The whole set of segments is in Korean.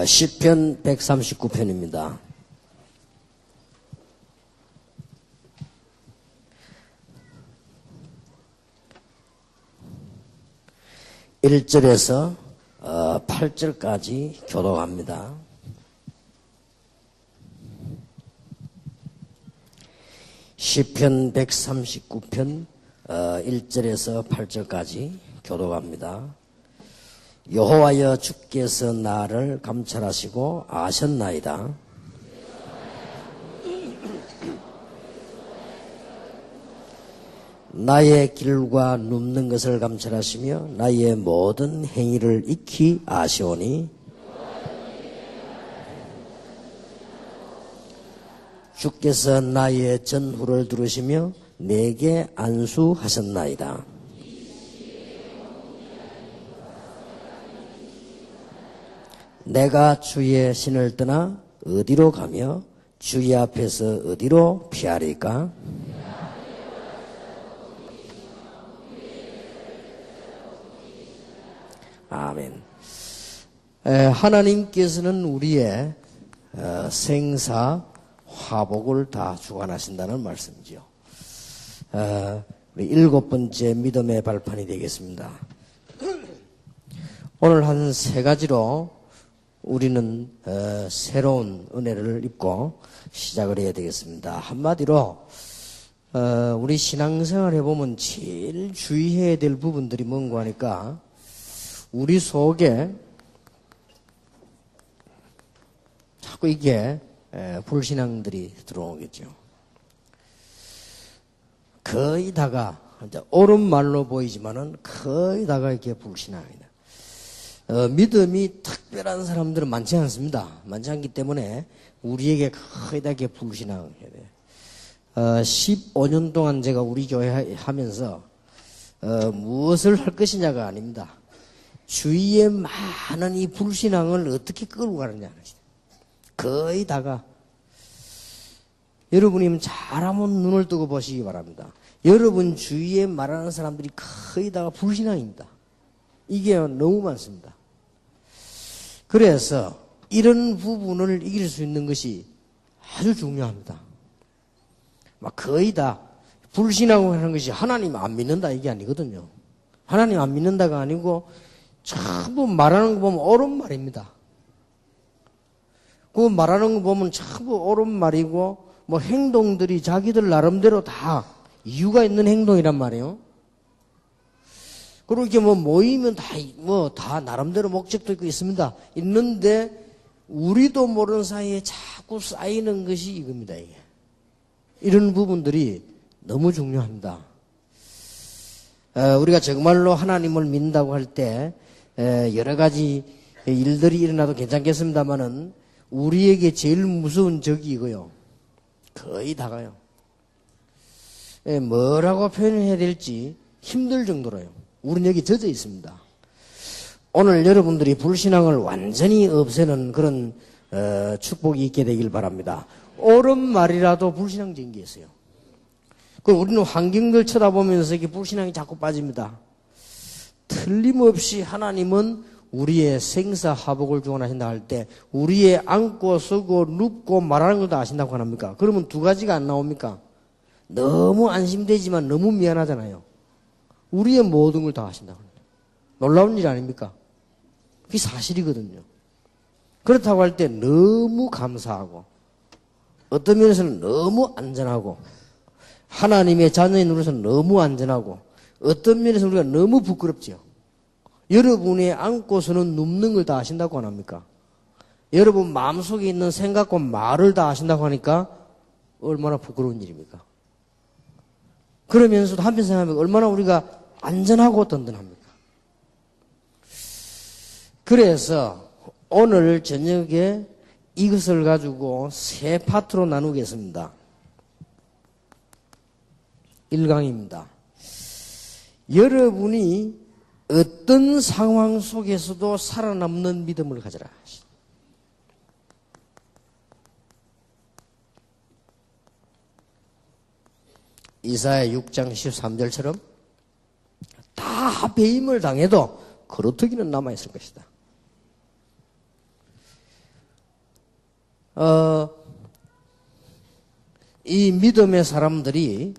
시편 139편입니다. (1) 절에서 8절까지 교독합니다. 시편 139편 1절에서 8절까지 교독합니다. 여호와여, 주께서 나를 감찰하시고 아셨나이다. 나의 길과 눕는 것을 감찰하시며 나의 모든 행위를 익히 아시오니 주께서 나의 전후를 들으시며 내게 안수하셨나이다. 내가 주의 신을 떠나 어디로 가며 주의 앞에서 어디로 피하리까? 아멘. 하나님께서는 우리의 생사 화복을 다 주관하신다는 말씀이죠. 우리 7번째 믿음의 발판이 되겠습니다. 오늘 한 3가지로 우리는 새로운 은혜를 입고 시작을 해야 되겠습니다. 한마디로 우리 신앙생활 해보면 제일 주의해야 될 부분들이 뭔가 하니까 우리 속에 자꾸 이게 불신앙들이 들어오겠죠. 거의 다가 옳은 말로 보이지만은 거의 다가 이게 불신앙이다. 믿음이 특별한 사람들은 많지 않습니다. 많지 않기 때문에 우리에게 거의 다 이게 불신앙을 해야 돼요. 15년 동안 제가 우리 교회 하면서 무엇을 할 것이냐가 아닙니다. 주위에 많은 이 불신앙을 어떻게 끌고 가느냐. 거의 다가 여러분이 잘하면 눈을 뜨고 보시기 바랍니다. 여러분 주위에 말하는 사람들이 거의 다가 불신앙입니다. 이게 너무 많습니다. 그래서 이런 부분을 이길 수 있는 것이 아주 중요합니다. 막 거의 다 불신하고 하는 것이 하나님 안 믿는다 이게 아니거든요. 하나님 안 믿는다가 아니고 전부 말하는 거 보면 옳은 말입니다. 그 말하는 거 보면 전부 옳은 말이고 뭐 행동들이 자기들 나름대로 다 이유가 있는 행동이란 말이에요. 그리고 이렇게 뭐 모이면 다 나름대로 목적도 있습니다. 있는데 우리도 모르는 사이에 자꾸 쌓이는 것이 이겁니다. 이게. 이런 부분들이 너무 중요합니다. 우리가 정말로 하나님을 믿는다고 할 때 여러 가지 일들이 일어나도 괜찮겠습니다만은 우리에게 제일 무서운 적이 이거요. 거의 다가요. 뭐라고 표현해야 될지 힘들 정도로요. 우리는 여기 젖어 있습니다. 오늘 여러분들이 불신앙을 완전히 없애는 그런 축복이 있게 되길 바랍니다. 옳은 말이라도 불신앙적인 게 있어요. 우리는 환경들 쳐다보면서 이렇게 불신앙이 자꾸 빠집니다. 틀림없이 하나님은 우리의 생사화복을 주관하신다 할 때 우리의 앉고 서고 눕고 말하는 걸 다 아신다고 합니까? 그러면 2가지가 안 나옵니까? 너무 안심되지만 너무 미안하잖아요. 우리의 모든 걸 다 아신다고 합니다. 놀라운 일 아닙니까? 그게 사실이거든요. 그렇다고 할 때 너무 감사하고 어떤 면에서는 너무 안전하고 하나님의 자녀인 우리로서는 너무 안전하고 어떤 면에서 우리가 너무 부끄럽죠. 여러분이 앉고서는 눕는 걸 다 아신다고 안 합니까? 여러분 마음속에 있는 생각과 말을 다 아신다고 하니까 얼마나 부끄러운 일입니까? 그러면서도 한편 생각하면 얼마나 우리가 안전하고 든든합니까? 그래서 오늘 저녁에 이것을 가지고 3파트로 나누겠습니다. 1강입니다. 여러분이 어떤 상황 속에서도 살아남는 믿음을 가져라. 이사야 6장 13절처럼 다 배임을 당해도 거루터기는 남아있을 것이다. 이 믿음의 사람들이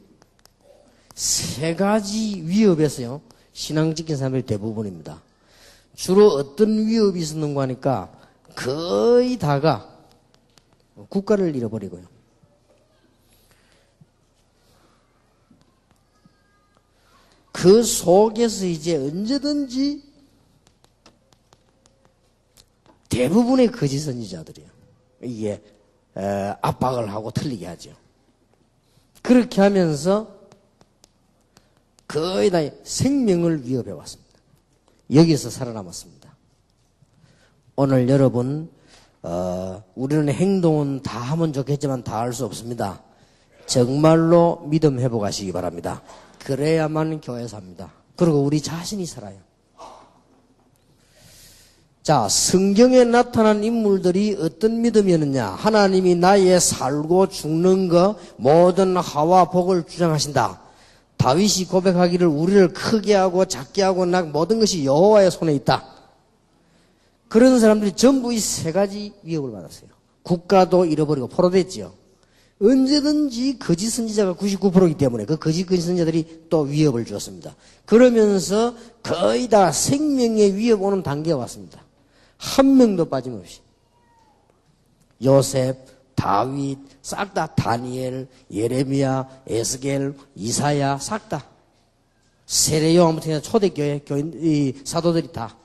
세 가지 위협에서요, 신앙 지킨 사람들이 대부분입니다. 주로 어떤 위협이 있었는가 하니까 거의 다가 국가를 잃어버리고요. 그 속에서 이제 언제든지 대부분의 거짓 선지자들이에요. 이게 압박을 하고 틀리게 하죠. 그렇게 하면서 거의 다 생명을 위협해 왔습니다. 여기서 살아남았습니다. 오늘 여러분, 우리는 행동은 다 하면 좋겠지만 다 할 수 없습니다. 정말로 믿음 회복하시기 바랍니다. 그래야만 교회 삽니다. 그리고 우리 자신이 살아요. 자, 성경에 나타난 인물들이 어떤 믿음이었느냐? 하나님이 나의 살고 죽는 것 모든 하와 복을 주장하신다. 다윗이 고백하기를 우리를 크게 하고 작게 하고 모든 것이 여호와의 손에 있다. 그런 사람들이 전부 이 세 가지 위협을 받았어요. 국가도 잃어버리고 포로됐지요. 언제든지 거짓 선지자가 99%이기 때문에 그 거짓 선지자들이 또 위협을 주었습니다. 그러면서 거의 다 생명의 위협 오는 단계에 왔습니다. 한 명도 빠짐없이. 요셉, 다윗, 싹 다 다니엘, 예레미야, 에스겔, 이사야, 싹 다. 세례요한부터 초대교회 교인, 사도들이 다.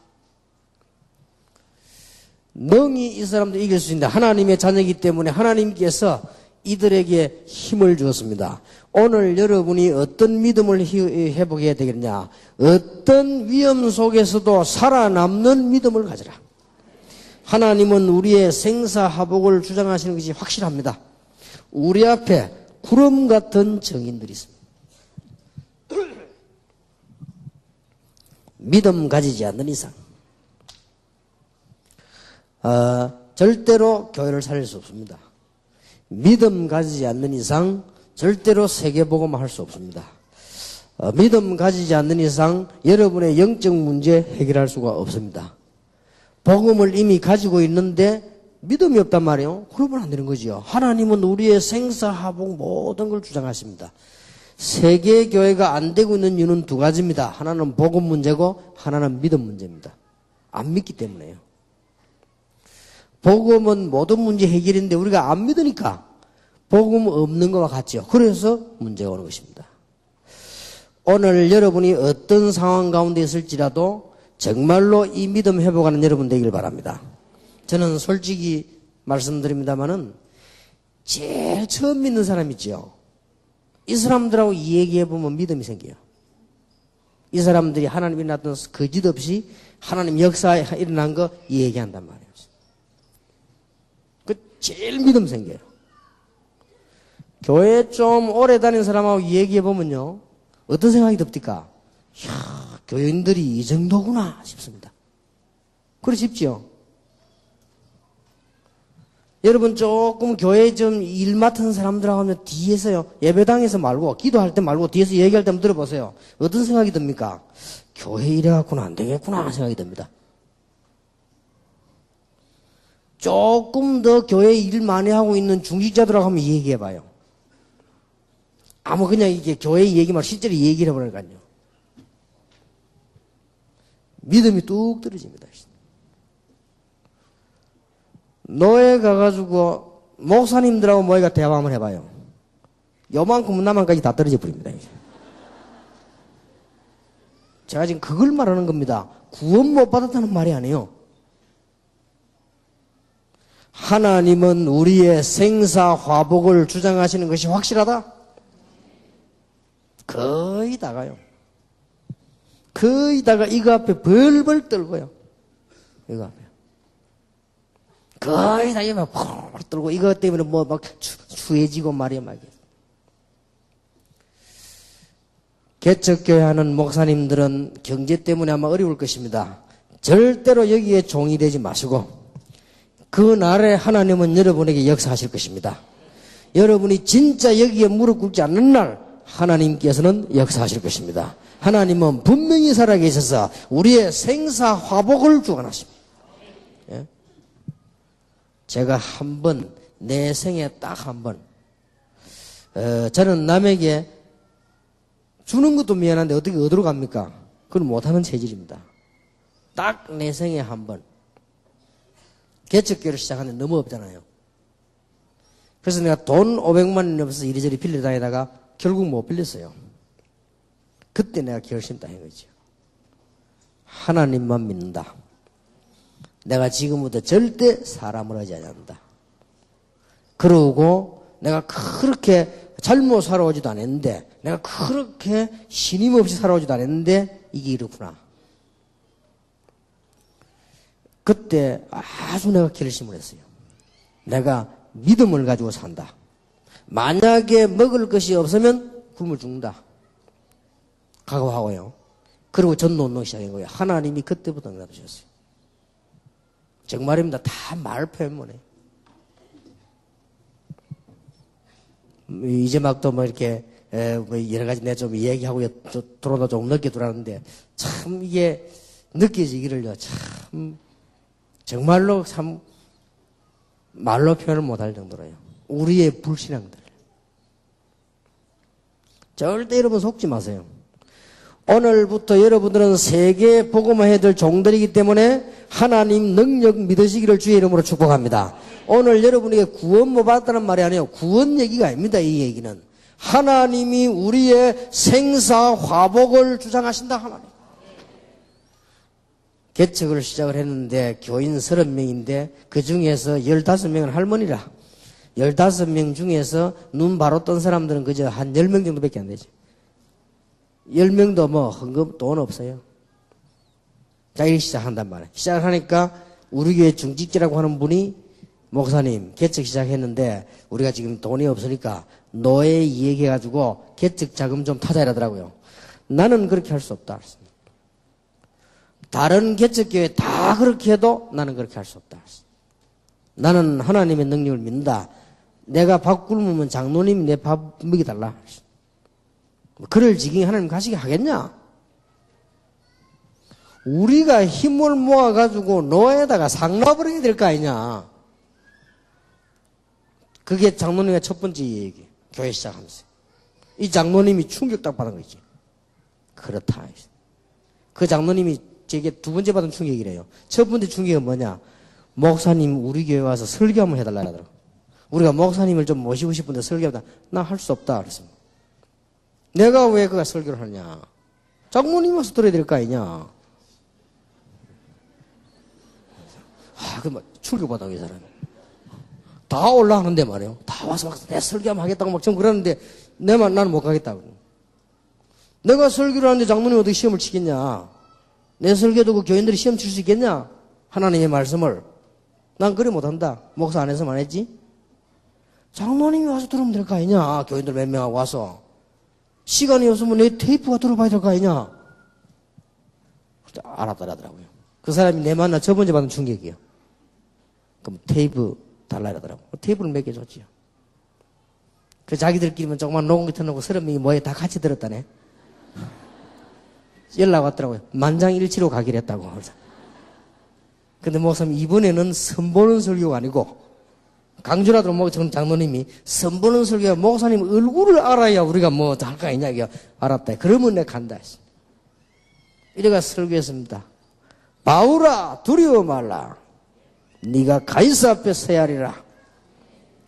능히 이 사람들 이길 수 있는데 하나님의 자녀이기 때문에 하나님께서 이들에게 힘을 주었습니다. 오늘 여러분이 어떤 믿음을 회복해야 되겠냐? 어떤 위험 속에서도 살아남는 믿음을 가져라. 하나님은 우리의 생사화복을 주장하시는 것이 확실합니다. 우리 앞에 구름 같은 증인들이 있습니다. 믿음 가지지 않는 이상 절대로 교회를 살릴 수 없습니다. 믿음 가지지 않는 이상 절대로 세계복음을 할 수 없습니다. 믿음 가지지 않는 이상 여러분의 영적 문제 해결할 수가 없습니다. 복음을 이미 가지고 있는데 믿음이 없단 말이에요. 그러면 안 되는 거지요. 하나님은 우리의 생사화복 모든 걸 주장하십니다. 세계 교회가 안 되고 있는 이유는 두 가지입니다. 하나는 복음 문제고 하나는 믿음 문제입니다. 안 믿기 때문에요. 복음은 모든 문제 해결인데 우리가 안 믿으니까 복음 없는 것과 같죠. 그래서 문제가 오는 것입니다. 오늘 여러분이 어떤 상황 가운데 있을지라도 정말로 이 믿음 회복하는 여러분 되길 바랍니다. 저는 솔직히 말씀드립니다마는 제일 처음 믿는 사람 있죠. 이 사람들하고 얘기해보면 믿음이 생겨요. 이 사람들이 하나님이 나타난 거짓 없이 하나님 역사에 일어난 거 얘기한단 말이에요. 그 제일 믿음 생겨요. 교회 좀 오래 다닌 사람하고 얘기해보면요. 어떤 생각이 듭니까? 이야, 교인들이 이 정도구나 싶습니다. 그래 싶지요? 여러분 조금 교회 좀 일 맡은 사람들하고 하면 뒤에서요. 예배당에서 말고 기도할 때 말고 뒤에서 얘기할 때 한번 들어보세요. 어떤 생각이 듭니까? 교회 이래갖고는 안 되겠구나 생각이 듭니다. 조금 더 교회 일 많이 하고 있는 중직자들하고 한번 얘기해봐요. 아무 그냥 이게 교회 얘기 말고 실제로 얘기를 해보니까요. 믿음이 뚝 떨어집니다. 노예 가가지고 목사님들하고 모이가 대화 한번 해봐요. 요만큼 나만까지 다 떨어져 버립니다. 제가 지금 그걸 말하는 겁니다. 구원 못 받았다는 말이 아니에요. 하나님은 우리의 생사화복을 주장하시는 것이 확실하다? 거의 다가요. 거의 다가 이거 앞에 벌벌 떨고요. 이거 앞에. 거의 다 이거 막 떨고 이거 때문에 뭐 막 추해지고 말이야 막. 개척교회 하는 목사님들은 경제 때문에 아마 어려울 것입니다. 절대로 여기에 종이 되지 마시고 그날에 하나님은 여러분에게 역사하실 것입니다. 여러분이 진짜 여기에 무릎 꿇지 않는 날 하나님께서는 역사하실 것입니다. 하나님은 분명히 살아계셔서 우리의 생사화복을 주관하십니다. 예? 제가 한번 내 생에 딱 한 번. 저는 남에게 주는 것도 미안한데 어떻게 어디로 갑니까? 그건 못하는 체질입니다. 딱 내 생에 한 번. 개척교회를 시작하는데 너무 없잖아요. 그래서 내가 돈 500만 원이 없어서 이리저리 빌려 다니다가 결국 못 빌렸어요. 그때 내가 결심 딱 한 거죠. 하나님만 믿는다. 내가 지금부터 절대 사람을 의지하지 않는다. 그러고 내가 그렇게 잘못 살아오지도 않았는데, 내가 그렇게 신임 없이 살아오지도 않았는데 이게 이렇구나. 그때 아주 내가 결심을 했어요. 내가 믿음을 가지고 산다. 만약에 먹을 것이 없으면 굶어 죽는다. 각오하고요. 그리고 전도운동 시작한 거예요. 하나님이 그때부터 응답해 주셨어요. 정말입니다. 다 말 표현만 해요. 이제 막 또 뭐 이렇게 여러 가지 내가 좀 얘기하고 들어오다 좀 늦게 들어왔는데 참 이게 느껴지기를요. 참 정말로 참 말로 표현을 못할 정도로요. 우리의 불신앙들. 절대 여러분 속지 마세요. 오늘부터 여러분들은 세계 복음화 해야 될 종들이기 때문에 하나님 능력 믿으시기를 주의 이름으로 축복합니다. 오늘 여러분에게 구원 못 받았다는 말이 아니에요. 구원 얘기가 아닙니다. 이 얘기는. 하나님이 우리의 생사 화복을 주장하신다. 하나님. 개척을 시작을 했는데 교인 30명인데 그 중에서 15명은 할머니라. 15명 중에서 눈 바로 뜬 사람들은 그저 한 10명 정도밖에 안 되지. 10명도 뭐 헌금 돈 없어요. 자, 이렇게 시작한단 말이에요. 시작을 하니까 우리 교회 중직지라고 하는 분이 목사님 개척 시작했는데 우리가 지금 돈이 없으니까 노예 이야기해가지고 개척 자금 좀 타자 이러더라고요. 나는 그렇게 할 수 없다. 다른 개척교회 다 그렇게 해도 나는 그렇게 할 수 없다. 나는 하나님의 능력을 믿는다. 내가 밥 굶으면 장로님이 내 밥 먹여달라. 그럴 지경에 하나님 가시게 하겠냐? 우리가 힘을 모아가지고 노예에다가 상납을 해야 될 거 아니냐? 그게 장로님의 첫 번째 얘기. 교회 시작하면서. 이 장로님이 충격 딱 받은 거지. 그렇다. 그 장로님이 제게 두 번째 받은 충격이래요. 첫 번째 충격은 뭐냐? 목사님 우리 교회 와서 설교 한번 해달라 하더라고. 우리가 목사님을 좀 모시고 싶은데 설교하다. 나 할 수 없다. 그랬습니다. 내가 왜 그가 설교를 하냐? 장로님 와서 들어야 될 거 아니냐? 충격받아, 이 사람이. 다 올라가는데 말이에요. 다 와서 막 내 설교하면 하겠다고 막 좀 그러는데 나는 못 가겠다고. 내가 설교를 하는데 장로님 어떻게 시험을 치겠냐? 내 설교 듣고 교인들이 시험 칠 수 있겠냐? 하나님의 말씀을. 난 그래 못한다. 목사 안 해서만 했지? 장로님이 와서 들으면 될 거 아니냐? 교인들 몇 명하고 와서. 시간이 없으면 내 테이프가 들어봐야 될 거 아니냐? 알았더라고요. 그 사람이 내 만나 첫 번째 받은 충격이에요. 그럼 테이프 달라 이러더라고. 테이프를 몇 개 줬지요. 그 자기들끼리만 조그만 녹음기 틀어놓고 30명이 뭐에 다 같이 들었다네. 연락 왔더라고요. 만장일치로 가기로 했다고. 근데 목사님 이번에는 선보는 설교가 아니고 강주라도 목사님 장로님이 선보는 설교가 목사님 얼굴을 알아야 우리가 뭐 할 거 아니냐. 알았다. 그러면 내가 간다 했어. 이래가 설교했습니다. 바울아 두려워 말라. 네가 가이사 앞에 서야 하리라.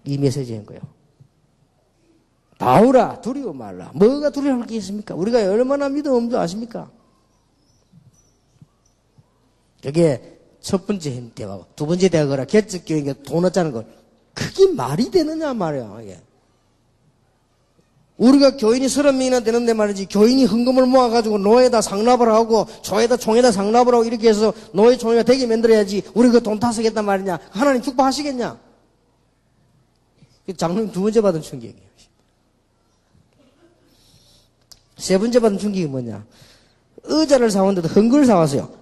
이 메시지인 거예요. 바울아 두려워 말라. 뭐가 두려워할 게 있습니까? 우리가 얼마나 믿음 없는 줄 아십니까? 그게 첫 번째 대화고 두 번째 대화가 개척교회에 돈 얻자는 거 그게 말이 되느냐 말이야. 이게. 우리가 교인이 30명이나 되는데 말이지 교인이 헌금을 모아가지고 노예에다 상납을 하고 조에다 총에다 상납을 하고 이렇게 해서 노예 총회가 되게 만들어야지 우리가 그 돈 다 쓰겠단 말이냐. 하나님 축복하시겠냐. 장로님 두 번째 받은 충격이에요. 세 번째 받은 충격이 뭐냐. 의자를 사왔는데도 헌금을 사왔어요.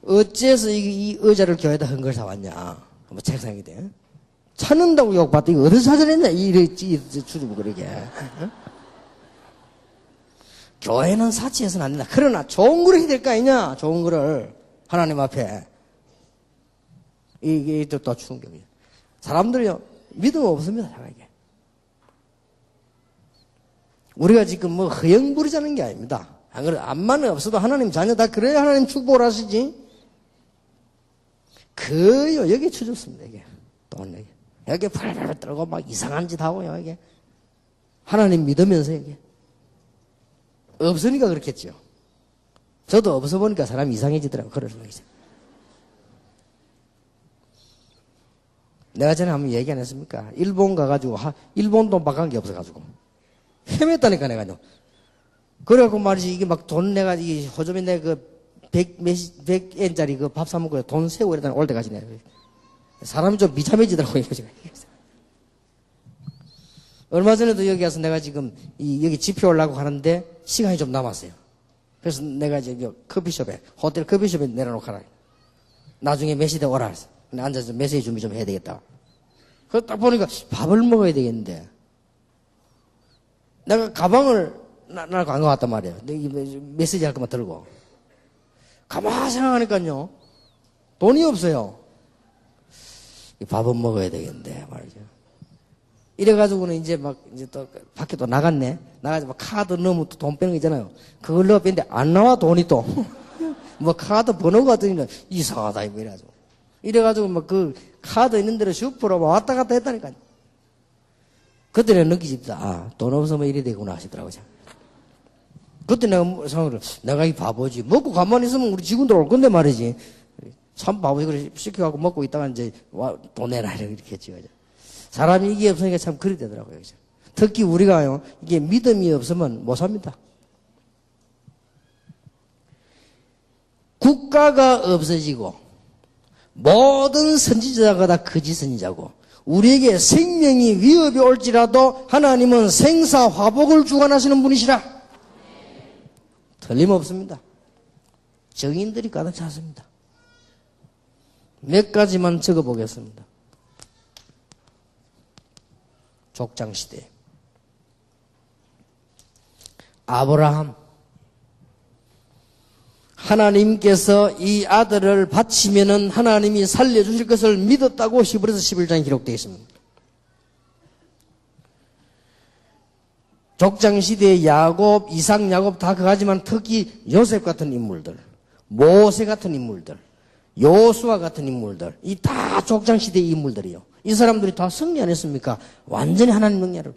어째서 이 의자를 교회에다 헌금을 사왔냐. 한번 책상에 돼. 찾는다고 욕받다. 이거 어디서 찾아냈냐. 주주부 그러게. 교회는 사치해서는 안 된다. 그러나 좋은 걸 해야 될 거 아니냐. 좋은 거를 하나님 앞에. 이게 또 충격이에요. 사람들이요. 믿음 없습니다, 자기에게. 우리가 지금 뭐 허영 부리자는 게 아닙니다. 안 그래도 암만 없어도 하나님 자녀 다 그래야 하나님 축복을 하시지. 그요, 여기에 쳐줬습니다, 이게. 돈, 여기. 여기 팔팔 떨고 막 이상한 짓 하고요, 이게. 하나님 믿으면서, 이게. 없으니까 그렇겠죠. 저도 없어 보니까 사람이 이상해지더라고요. 그러는 거죠. 내가 전에 한번 얘기 안 했습니까? 일본 가가지고, 일본 돈 바꾼 게 없어가지고. 헤맸다니까, 내가. 그래갖고 말이지, 이게 막 돈 내가, 이게 호주에 내가 그 100엔짜리 그 밥 사먹고 돈 세우고 이러다 올 때까지 내가. 사람이 좀 비참해지더라고요, 이거 지금. 얼마 전에도 여기 와서 내가 지금 여기 집회 오려고 하는데 시간이 좀 남았어요. 그래서 내가 이제 커피숍에, 호텔 커피숍에 내려놓거라. 나중에 몇 시대 오라 그랬어. 앉아서 메시지 준비 좀 해야 되겠다. 그래서 딱 보니까 밥을 먹어야 되겠는데. 내가 가방을 날 간 것 같단 말이에요. 메시지 할 것만 들고. 가만히 생각하니까요. 돈이 없어요. 밥은 먹어야 되겠는데, 말이죠. 이래가지고는 이제 또 밖에 또 나갔네. 나가서 카드 넣으면 또 돈 빼는 거 있잖아요. 그걸 넣어 뺐는데 안 나와, 돈이 또. 뭐 카드 번호가 뜨니까 이상하다, 이래가지고 그 카드 있는 대로 슈퍼로 왔다 갔다 했다니까요. 그때 내가 느끼집니다. 아, 돈 없으면 이래 되구나 하시더라고요. 그때 내가 생각을, 내가 이 바보지. 먹고 가만히 있으면 우리 직원들 올 건데 말이지. 참 바보지. 그래, 시켜갖고 먹고 있다가 이제, 돈 내라. 이렇게 했지. 사람이 이게 없으니까 참 그리 되더라고요. 특히 우리가요, 이게 믿음이 없으면 못 삽니다. 국가가 없어지고, 모든 선지자가 다 거짓 선지자고, 우리에게 생명이 위협이 올지라도 하나님은 생사화복을 주관하시는 분이시라. 틀림없습니다. 정인들이 가득 찼습니다. 몇 가지만 적어보겠습니다. 족장시대. 아브라함. 하나님께서 이 아들을 바치면은 하나님이 살려주실 것을 믿었다고 히브리서 11장에 기록되어 있습니다. 족장시대의 야곱, 이삭, 야곱 다 그하지만 특히 요셉 같은 인물들, 모세 같은 인물들, 요수아 같은 인물들, 이 다 족장시대의 인물들이요. 이 사람들이 다 승리 안 했습니까? 완전히 하나님 능력을.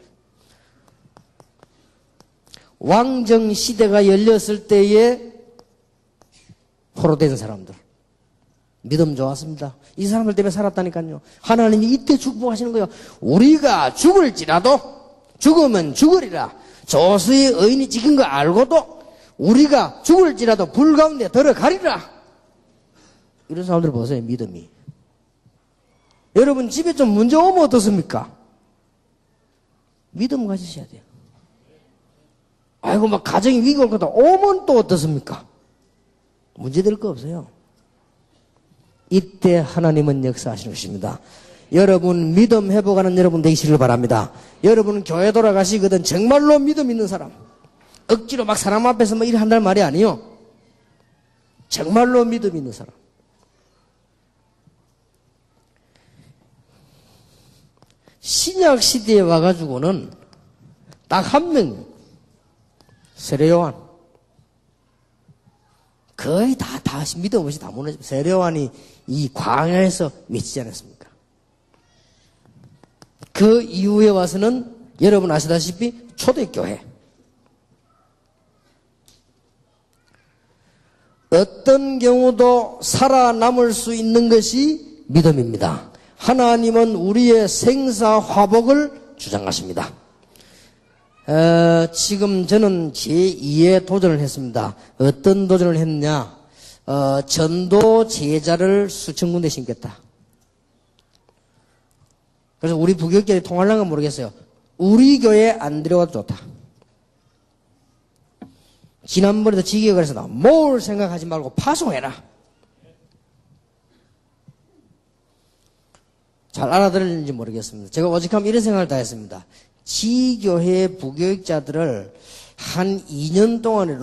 왕정시대가 열렸을 때에 포로된 사람들. 믿음 좋았습니다. 이 사람들 때문에 살았다니까요. 하나님이 이때 축복하시는 거예요. 우리가 죽을지라도 죽으면 죽으리라. 조수의 의인이 찍힌 거 알고도 우리가 죽을지라도 불 가운데 들어가리라. 이런 사람들 보세요. 믿음이. 여러분 집에 좀 문제 오면 어떻습니까? 믿음 가지셔야 돼요. 아이고 막 가정이 위기 올 거다 오면 또 어떻습니까? 문제될 거 없어요. 이때 하나님은 역사하시는 것입니다. 여러분 믿음 회복하는 여러분 되시길 바랍니다. 여러분 교회 돌아가시거든 정말로 믿음 있는 사람. 억지로 막 사람 앞에서 뭐 이래 한다는 말이 아니요. 정말로 믿음 있는 사람. 신약 시대에 와가지고는 딱 한 명, 세례요한. 거의 다 믿음 없이 다 무너지고, 세례요한이 이 광야에서 미치지 않았습니까? 그 이후에 와서는 여러분 아시다시피 초대교회. 어떤 경우도 살아남을 수 있는 것이 믿음입니다. 하나님은 우리의 생사화복을 주장하십니다. 지금 저는 제2의 도전을 했습니다. 어떤 도전을 했느냐? 전도 제자를 수천 군데 심겠다. 그래서 우리 부교육자들이 통할란가 모르겠어요. 우리 교회 안 들어가도 좋다. 지난번에도 지기가 그래서 뭘 생각하지 말고 파송해라. 잘 알아들었는지 모르겠습니다. 제가 오직하면 이런 생각을 다 했습니다. 지교회 부교육자들을 한 2년 동안에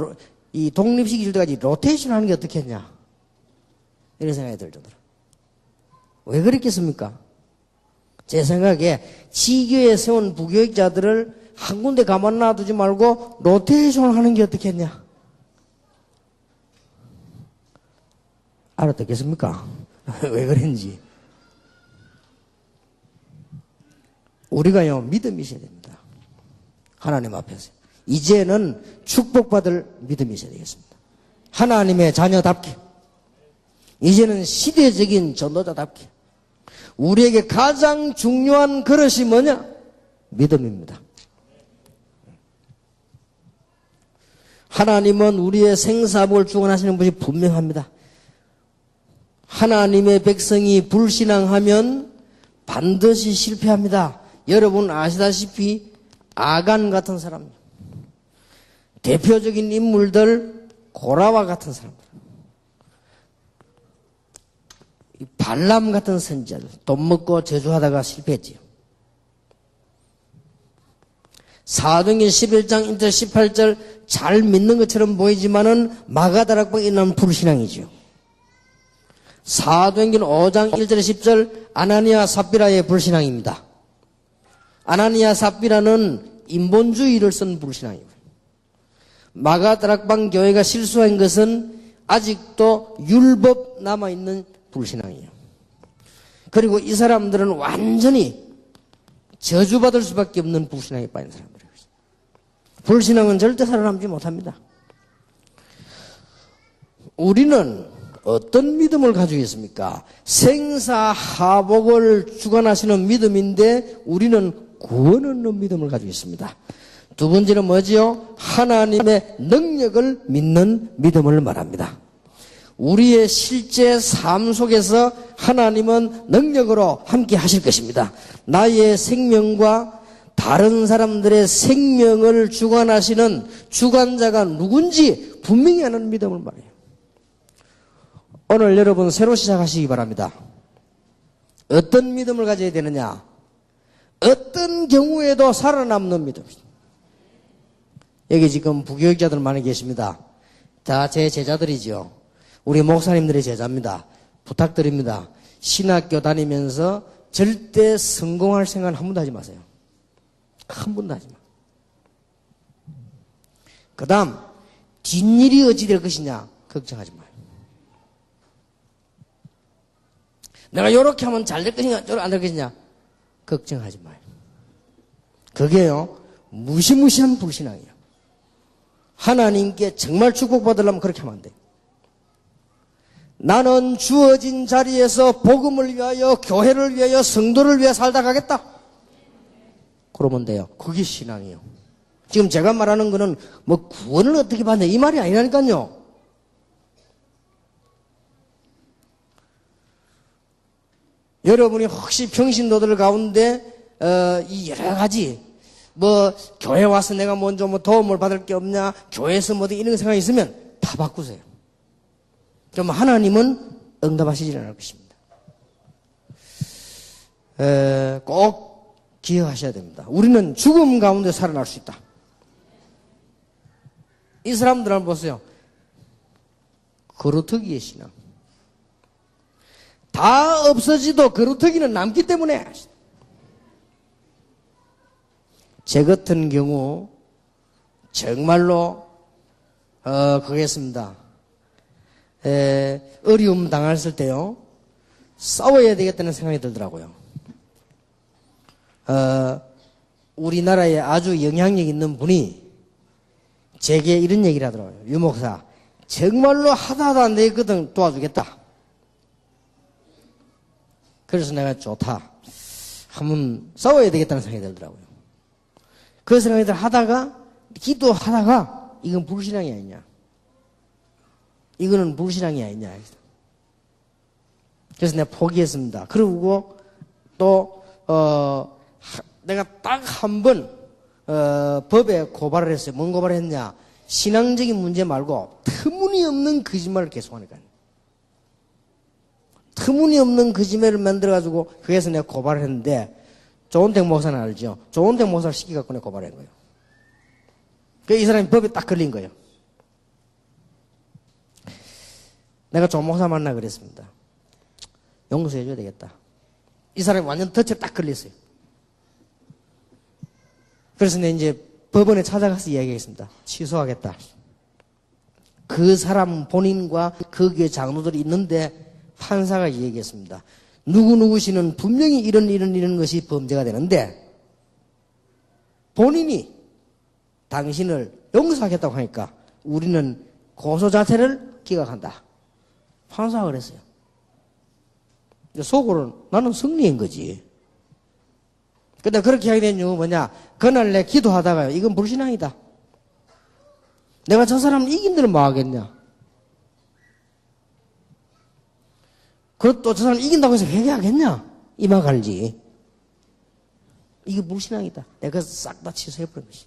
이 독립시킬 때까지 로테이션 하는 게 어떻겠냐. 이런 생각이 들더라고요. 왜 그랬겠습니까? 제 생각에 지교에 세운 부교육자들을 한 군데 가만 놔두지 말고 로테이션을 하는 게 어떻겠냐? 알아듣겠습니까? 왜 그랬는지. 우리가요, 믿음이 있어야 됩니다. 하나님 앞에서. 이제는 축복받을 믿음이 있어야 되겠습니다. 하나님의 자녀답게. 이제는 시대적인 전도자답게. 우리에게 가장 중요한 그릇이 뭐냐? 믿음입니다. 하나님은 우리의 생사복을 주관하시는 분이 분명합니다. 하나님의 백성이 불신앙하면 반드시 실패합니다. 여러분 아시다시피 아간 같은 사람, 대표적인 인물들 고라와 같은 사람들, 발람 같은 선지자들 돈 먹고 저주하다가 실패했지요. 사도행전 11장 1절 18절 잘 믿는 것처럼 보이지만은 마가다락방에 있는 불신앙이지요. 사도행전 5장 1절 10절 아나니아 삽비라의 불신앙입니다. 아나니아 삽비라는 인본주의를 쓴 불신앙이고요. 마가다락방 교회가 실수한 것은 아직도 율법 남아있는 불신앙이에요. 그리고 이 사람들은 완전히 저주받을 수밖에 없는 불신앙에 빠진 사람들이에요. 불신앙은 절대 살아남지 못합니다. 우리는 어떤 믿음을 가지고 있습니까? 생사하복을 주관하시는 믿음인데 우리는 구원 얻는 믿음을 가지고 있습니다. 두 번째는 뭐지요? 하나님의 능력을 믿는 믿음을 말합니다. 우리의 실제 삶 속에서 하나님은 능력으로 함께 하실 것입니다. 나의 생명과 다른 사람들의 생명을 주관하시는 주관자가 누군지 분명히 아는 믿음을 말해요. 오늘 여러분 새로 시작하시기 바랍니다. 어떤 믿음을 가져야 되느냐? 어떤 경우에도 살아남는 믿음입니다. 여기 지금 부교육자들 많이 계십니다. 다 제 제자들이죠. 우리 목사님들의 제자입니다. 부탁드립니다. 신학교 다니면서 절대 성공할 생각은 한 번도 하지 마세요. 한 번도 하지 마. 그 다음 뒷일이 어찌 될 것이냐 걱정하지 마요. 내가 이렇게 하면 잘 될 것이냐 저렇게 안 될 것이냐 걱정하지 마요. 그게요 무시무시한 불신앙이에요. 하나님께 정말 축복받으려면 그렇게 하면 안 돼요. 나는 주어진 자리에서 복음을 위하여 교회를 위하여 성도를 위해 살다 가겠다. 그러면 돼요. 그게 신앙이에요. 지금 제가 말하는 거는 뭐 구원을 어떻게 받냐 이 말이 아니라니까요. 여러분이 혹시 평신도들 가운데 이 여러 가지 뭐 교회 와서 내가 먼저 뭐 도움을 받을 게 없냐 교회에서 뭐 이런 생각이 있으면 다 바꾸세요. 좀 하나님은 응답하시지 않을 것입니다. 꼭 기억하셔야 됩니다. 우리는 죽음 가운데 살아날 수 있다. 이 사람들 한번 보세요. 거루터기의 신앙. 다 없어지도 거루터기는 남기 때문에. 제 같은 경우 정말로 그랬습니다. 어려움 당했을 때요 싸워야 되겠다는 생각이 들더라고요. 우리나라에 아주 영향력 있는 분이 제게 이런 얘기를 하더라고요. 유 목사 정말로 하다 안 되거든 도와주겠다. 그래서 내가 좋다. 한번 싸워야 되겠다는 생각이 들더라고요. 그 생각이 하다가 기도하다가 이건 불신앙이 아니냐. 이거는 불신앙이 아니냐. 그래서 내가 포기했습니다. 그리고 또 내가 딱 한 번 법에 고발을 했어요. 뭔 고발을 했냐. 신앙적인 문제 말고 터무니없는 거짓말을 계속하니까요. 터무니없는 거짓말을 만들어가지고 그래서 내가 고발을 했는데 조은택 목사는 알죠? 조은택 목사를 시켜갖고 내가 고발한 거예요. 이 사람이 법에 딱 걸린 거예요. 내가 조 목사 만나 그랬습니다. 용서해줘야 되겠다. 이 사람이 완전 덫에 딱 걸렸어요. 그래서 내가 이제 법원에 찾아가서 이야기했습니다. 취소하겠다. 그 사람 본인과 그 교회 장로들이 있는데 판사가 얘기했습니다. 누구누구 씨는 분명히 이런 것이 범죄가 되는데 본인이 당신을 용서하겠다고 하니까 우리는 고소 자체를 기각한다. 판사가 그랬어요. 속으로 나는 승리인 거지. 근데 그렇게 하게 된 이유가 뭐냐? 그날 내 기도하다가요. 이건 불신앙이다. 내가 저 사람을 이긴 데는 뭐 하겠냐? 그것도 저 사람 이긴다고 해서 회개하겠냐? 이마 갈지. 이게 불신앙이다. 내가 싹 다 취소해버린 것이.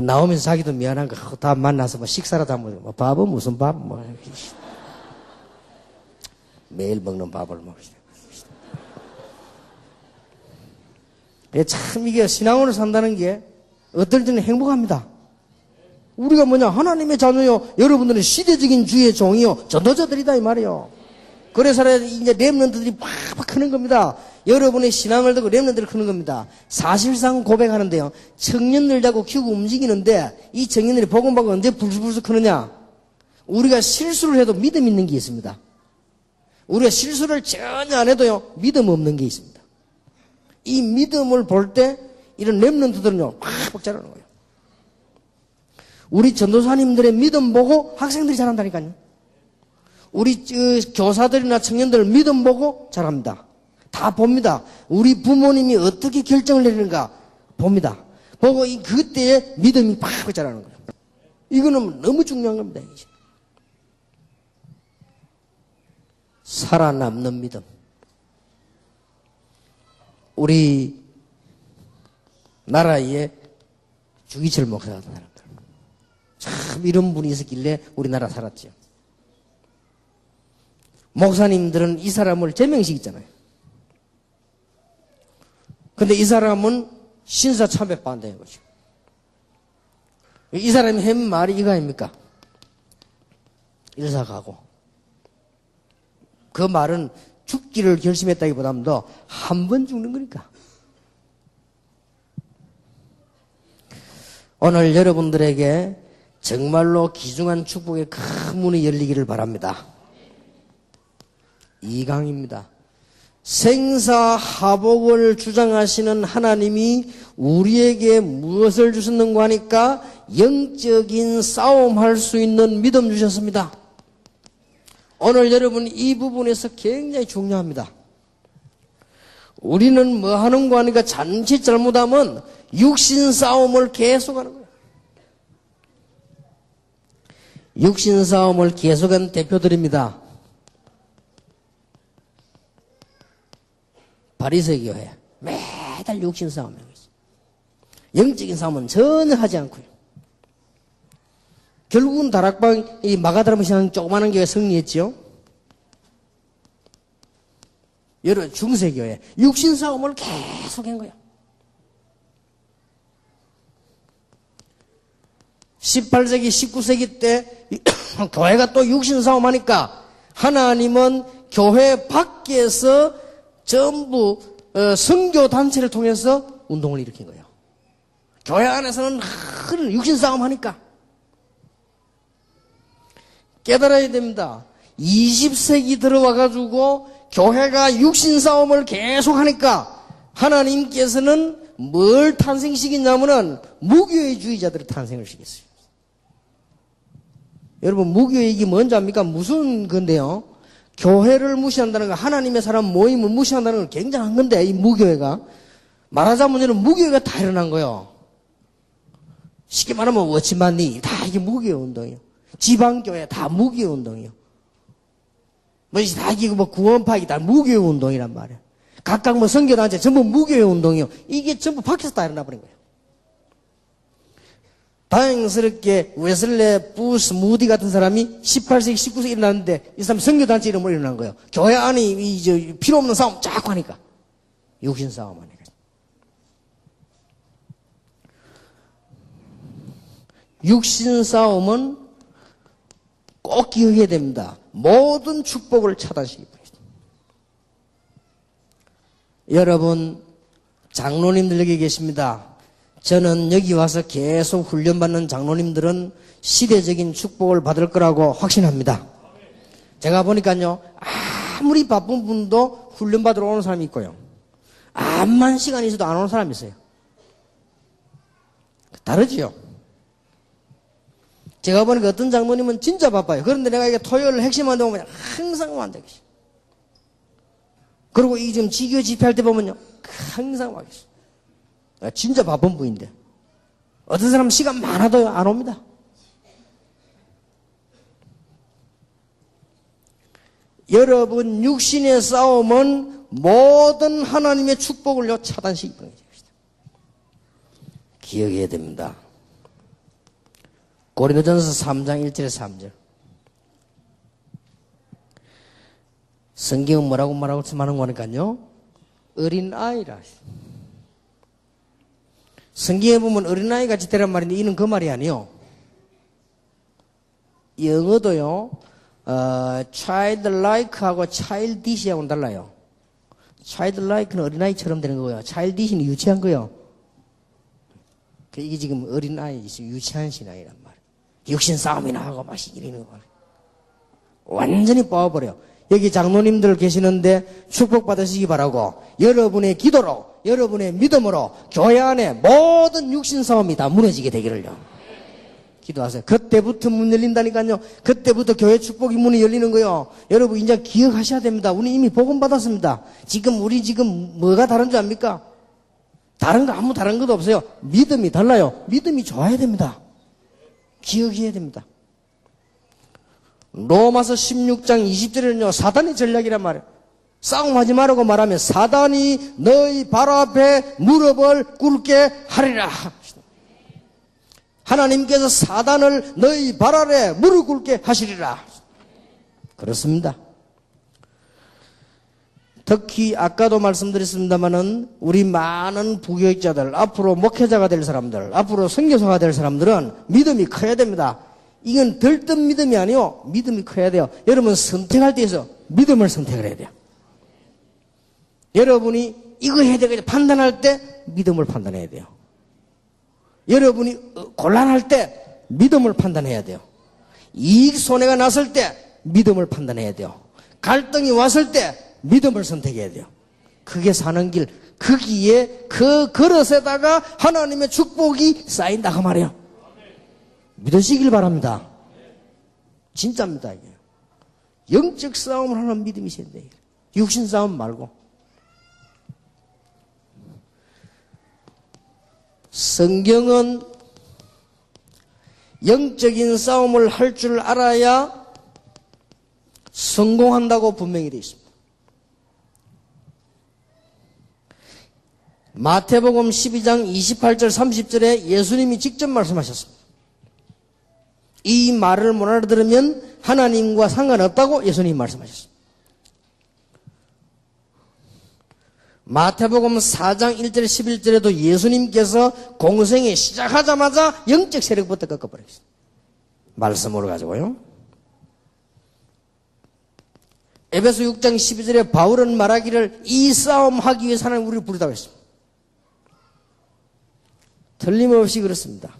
나오면서 자기도 미안한 거 다 만나서 뭐 식사라도 한번 뭐 밥은 무슨 밥 뭐 매일 먹는 밥을 먹으시다. 참 이게 신앙으로 산다는 게 어떨 때는 행복합니다. 우리가 뭐냐 하나님의 자녀요. 여러분들은 시대적인 주의 종이요. 전도자들이다 이 말이요. 그래서 이제 렘넌트들이 팍팍 크는 겁니다. 여러분의 신앙을 듣고 렘넌트를 크는 겁니다. 사실상 고백하는데요. 청년들 자꾸 키우고 움직이는데 이 청년들이 복음받고 언제 불쑥불쑥 크느냐? 우리가 실수를 해도 믿음 있는 게 있습니다. 우리가 실수를 전혀 안 해도요. 믿음 없는 게 있습니다. 이 믿음을 볼 때 이런 렘넌트들은요. 팍팍 자라는 거예요. 우리 전도사님들의 믿음 보고 학생들이 자란다니까요. 우리 교사들이나 청년들 믿음 보고 자랍니다. 다 봅니다. 우리 부모님이 어떻게 결정을 내리는가 봅니다. 보고 그때의 믿음이 팍 자라는 거예요. 이거는 너무 중요한 겁니다. 살아남는 믿음. 우리 나라에 주기철 목사가 참 이런 분이 있었길래 우리나라 살았죠. 목사님들은 이 사람을 제명시키잖아요. 근데 이 사람은 신사 참배 반대인 거죠. 이 사람이 한 말이 이거 아닙니까? 일사가고. 그 말은 죽기를 결심했다기보다는 더 한 번 죽는 거니까. 오늘 여러분들에게 정말로 귀중한 축복의 큰 문이 열리기를 바랍니다. 2강입니다. 생사하복을 주장하시는 하나님이 우리에게 무엇을 주셨는가 하니까 영적인 싸움할 수 있는 믿음 주셨습니다. 오늘 여러분 이 부분에서 굉장히 중요합니다. 우리는 뭐 하는가 하니까 잔치 잘못하면 육신 싸움을 계속하는 거예요. 육신 싸움을 계속한 대표들입니다. 바리새 교회 매달 육신 싸움을 하고 있어요. 영적인 싸움은 전혀 하지 않고요. 결국은 다락방 이 마가다라 시장 조그마한 교회 승리했죠. 여러 중세교회 육신 싸움을 계속한 거예요. 18세기 19세기 때 교회가 또 육신 싸움하니까 하나님은 교회 밖에서 전부 선교 단체를 통해서 운동을 일으킨 거예요. 교회 안에서는 육신 싸움 하니까 깨달아야 됩니다. 20세기 들어와가지고 교회가 육신 싸움을 계속 하니까 하나님께서는 뭘 탄생시키냐면은 무교회주의자들을 탄생을 시켰어요. 여러분 무교회 이게 뭔지 압니까? 무슨 건데요? 교회를 무시한다는 거, 하나님의 사람 모임을 무시한다는 건 굉장한 건데, 이 무교회가. 말하자면 무교회가 다 일어난 거예요. 쉽게 말하면 워치만리, 다 이게 무교회 운동이에요. 지방교회 다 무교회 운동이에요. 다 이게 구원파이기 다 무교회 운동이란 말이에요. 각각 선교단체 전부 무교회 운동이에요. 이게 전부 밖에서 다 일어나 버린 거예요. 다행스럽게 웨슬레, 부스, 무디 같은 사람이 18세기, 19세기 일어났는데 이 사람이 선교단체 이름으로 일어난 거예요. 교회 안에 필요 없는 싸움 쫙 하니까. 육신 싸움 하니까. 육신 싸움은 꼭 기억해야 됩니다. 모든 축복을 차단시키기 때문입니다. 여러분, 장로님들 여기 계십니다. 저는 여기 와서 계속 훈련받는 장로님들은 시대적인 축복을 받을 거라고 확신합니다. 제가 보니까요, 아무리 바쁜 분도 훈련받으러 오는 사람이 있고요. 암만 시간이 있어도 안 오는 사람이 있어요. 다르지요? 제가 보니까 어떤 장로님은 진짜 바빠요. 그런데 내가 이게 토요일 핵심한데 보면 항상 완전 계시. 그리고 이 지금 지교 집회할 때 보면요, 항상 와 계시. 진짜 바쁜 분인데. 어떤 사람은 시간 많아도 안 옵니다. 여러분, 육신의 싸움은 모든 하나님의 축복을 차단시키는 것입니다. 기억해야 됩니다. 고린도전서 3장 1절에 3절. 성경은 뭐라고 말하고 말하는 거니까요? 어린아이라. 성경에 보면 어린아이 같이 되란 말인데 이는 그 말이 아니요. 영어도요, childlike하고 childish하고는 달라요. childlike는 어린아이처럼 되는 거고요. childish는 유치한 거요. 이게 지금 어린아이, 유치한 신앙이란 말이에요. 육신 싸움이나 하고 막 이러는 거. 완전히 뽑아버려. 여기 장로님들 계시는데 축복받으시기 바라고, 여러분의 기도로, 여러분의 믿음으로 교회 안에 모든 육신 싸움이 다 무너지게 되기를요. 기도하세요. 그때부터 문 열린다니까요. 그때부터 교회 축복이 문이 열리는 거요. 여러분 이제 기억하셔야 됩니다. 우리 이미 복음 받았습니다. 우리 지금 뭐가 다른 줄 압니까? 다른 것도 없어요. 믿음이 달라요. 믿음이 좋아야 됩니다. 기억해야 됩니다. 로마서 16장 20절에는요, 사단의 전략이란 말이에요. 싸움하지 말라고 말하면 사단이 너희 발 앞에 무릎을 꿇게 하리라. 하나님께서 사단을 너희 발 아래 무릎 꿇게 하시리라. 그렇습니다. 특히 아까도 말씀드렸습니다마는 우리 많은 부교육자들, 앞으로 목회자가 될 사람들, 앞으로 선교사가 될 사람들은 믿음이 커야 됩니다. 이건 들뜬 믿음이 아니요, 믿음이 커야 돼요. 여러분 선택할 때에서 믿음을 선택을 해야 돼요. 여러분이 이거 해야 되겠다 판단할 때 믿음을 판단해야 돼요. 여러분이 곤란할 때 믿음을 판단해야 돼요. 이익 손해가 났을 때 믿음을 판단해야 돼요. 갈등이 왔을 때 믿음을 선택해야 돼요. 그게 사는 길, 거기에 그 그릇에다가 하나님의 축복이 쌓인다 그 말이에요. 믿으시길 바랍니다. 진짜입니다. 이게 영적 싸움을 하는 믿음이 있어야 돼요. 육신 싸움 말고. 성경은 영적인 싸움을 할 줄 알아야 성공한다고 분명히 되어 있습니다. 마태복음 12장 28절 30절에 예수님이 직접 말씀하셨습니다. 이 말을 못 알아들으면 하나님과 상관없다고 예수님이 말씀하셨습니다. 마태복음 4장 1절 11절에도 예수님께서 공생에 시작하자마자 영적 세력부터 꺾어버렸습니다. 말씀으로 가지고요. 에베소 6장 12절에 바울은 말하기를 이 싸움 하기 위해서 하나님 우리를 부르다고 했습니다. 틀림없이 그렇습니다.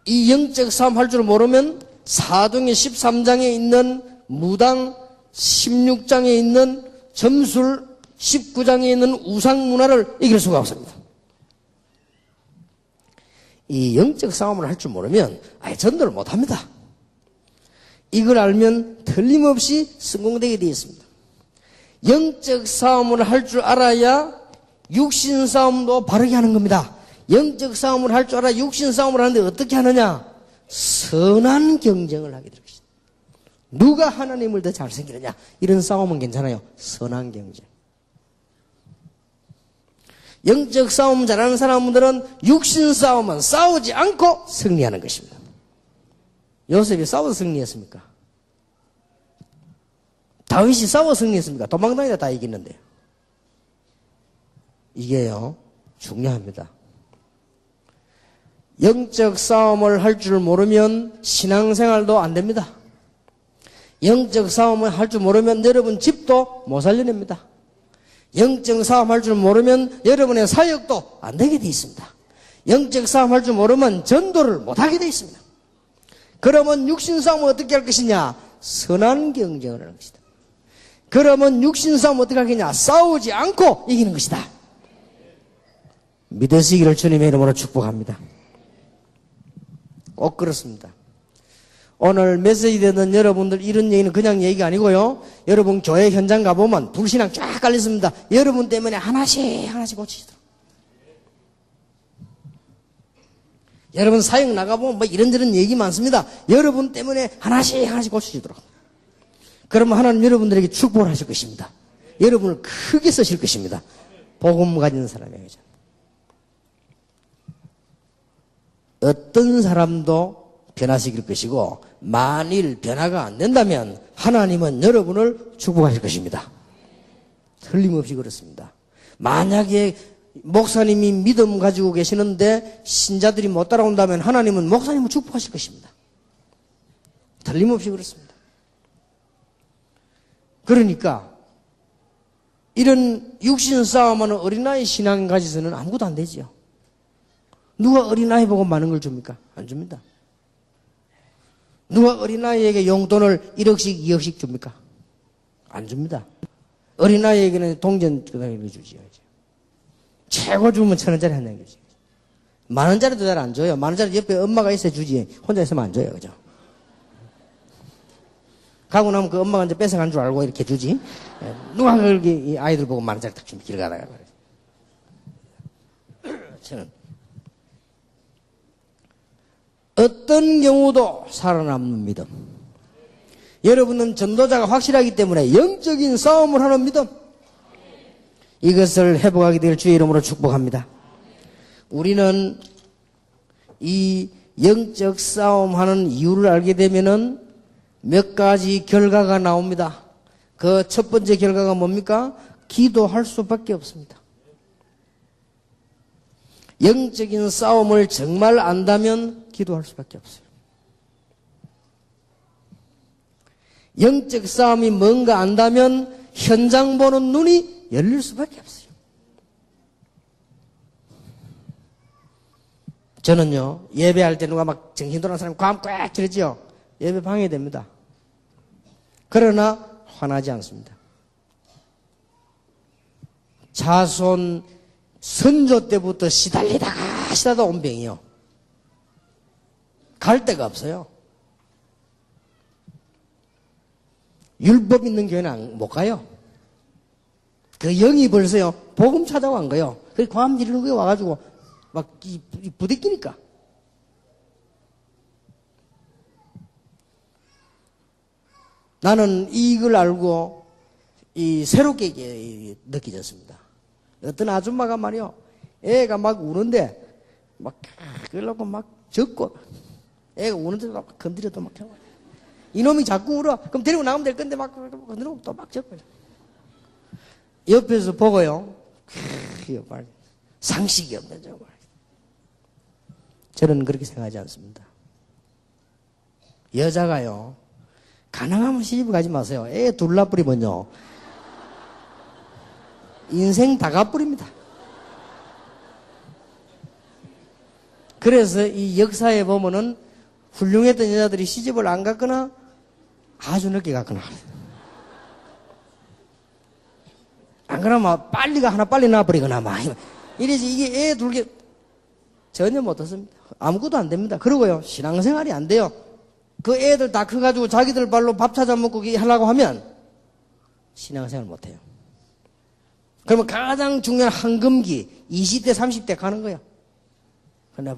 이 영적 싸움 할 줄 모르면 사도행전 13장에 있는 무당, 16장에 있는 점술, 19장에 있는 우상 문화를 이길 수가 없습니다. 이 영적 싸움을 할 줄 모르면 아예 전도를 못합니다. 이걸 알면 틀림없이 성공되게 되어 있습니다. 영적 싸움을 할 줄 알아야 육신 싸움도 바르게 하는 겁니다. 영적 싸움을 할 줄 알아 육신 싸움을 하는데 어떻게 하느냐? 선한 경쟁을 하게 될 것입니다. 누가 하나님을 더 잘생기느냐? 이런 싸움은 괜찮아요. 선한 경쟁. 영적 싸움 잘하는 사람들은 육신 싸움은 싸우지 않고 승리하는 것입니다. 요셉이 싸워서 승리했습니까? 다윗이 싸워서 승리했습니까? 도망다니다 다 이기는데요. 이게요, 중요합니다. 영적 싸움을 할 줄 모르면 신앙생활도 안 됩니다. 영적 싸움을 할 줄 모르면 여러분 집도 못 살려냅니다. 영적 싸움 할 줄 모르면 여러분의 사역도 안 되게 돼 있습니다. 영적 싸움 할 줄 모르면 전도를 못 하게 돼 있습니다. 그러면 육신 싸움을 어떻게 할 것이냐? 선한 경쟁을 하는 것이다. 그러면 육신 싸움 어떻게 하겠냐? 싸우지 않고 이기는 것이다. 믿으시기를 주님의 이름으로 축복합니다. 꼭 그렇습니다. 오늘 메시지 듣는 여러분들 이런 얘기는 그냥 얘기가 아니고요. 여러분 교회 현장 가보면 불신앙 쫙 깔렸습니다. 여러분 때문에 하나씩 고치시더라고요. 여러분 사역 나가보면 뭐 이런저런 얘기 많습니다. 여러분 때문에 하나씩 고치시더라고요. 그러면 하나님 여러분들에게 축복을 하실 것입니다. 여러분을 크게 쓰실 것입니다. 복음 가진 사람이에요. 어떤 사람도 변화시킬 것이고 만일 변화가 안 된다면 하나님은 여러분을 축복하실 것입니다. 틀림없이 그렇습니다. 만약에 목사님이 믿음 가지고 계시는데 신자들이 못 따라온다면 하나님은 목사님을 축복하실 것입니다. 틀림없이 그렇습니다. 그러니까 이런 육신 싸움하는 어린아이 신앙 가지서는 아무것도 안 되지요. 누가 어린아이 보고 많은 걸 줍니까? 안 줍니다. 누가 어린아이에게 용돈을 1억씩 2억씩 줍니까? 안 줍니다. 어린아이에게는 동전 그다음에 주지요. 최고 주면 1,000원짜리 한 장 주지. 10,000원짜리도 잘 안 줘요. 10,000원짜리 옆에 엄마가 있어야 주지. 혼자 있으면 안 줘요. 그죠? 가고 나면 그 엄마가 이제 뺏어간 줄 알고 이렇게 주지. 누가 그렇게 이 아이들 보고 10,000원짜리 딱 주면 길 가다가. 저는 어떤 경우도 살아남는 믿음. 여러분은 전도자가 확실하기 때문에 영적인 싸움을 하는 믿음. 이것을 회복하게 될 주의 이름으로 축복합니다. 우리는 이 영적 싸움하는 이유를 알게 되면은 몇 가지 결과가 나옵니다. 그 첫 번째 결과가 뭡니까? 기도할 수밖에 없습니다. 영적인 싸움을 정말 안다면 기도할 수밖에 없어요. 영적 싸움이 뭔가 안다면 현장 보는 눈이 열릴 수밖에 없어요. 저는요, 예배할 때 누가 막 정신 돌아가는 사람이 꽉 그러지요. 예배 방해됩니다. 그러나 화나지 않습니다. 자손 선조 때부터 시달리다가 온 병이요. 갈 데가 없어요. 율법 있는 교회는 못 가요. 그 영이 벌써요. 복음 찾아고 간 거예요. 그 과음 지르는 거에 와가지고 막 부대끼니까. 나는 이걸 알고 새롭게 느껴졌습니다. 어떤 아줌마가 말이요. 애가 막 우는데 막 그러려고 막 젖고 애가 우는데 막 건드려도 막 해요. 이놈이 자꾸 울어. 그럼 데리고 나오면 될 건데 막 건드리고 또 막 젖고. 옆에서 보고요. 정말 상식이 없네 정말. 저는 그렇게 생각하지 않습니다. 여자가요. 가능하면 시집 가지 마세요. 애 둘 낳아버리면요. 인생 다 가버립니다. 그래서 이 역사에 보면은 훌륭했던 여자들이 시집을 안 갔거나 아주 늦게 갔거나. 안 그러면 빨리가 하나 빨리 낳아버리거나 막. 이래서 이게 애 둘게 전혀 못했습니다. 아무것도 안 됩니다. 그러고요. 신앙생활이 안 돼요. 그 애들 다 커가지고 자기들 발로 밥 찾아 먹고 하려고 하면 신앙생활 못해요. 그러면 가장 중요한 황금기 20대 30대 가는 거예요. 근데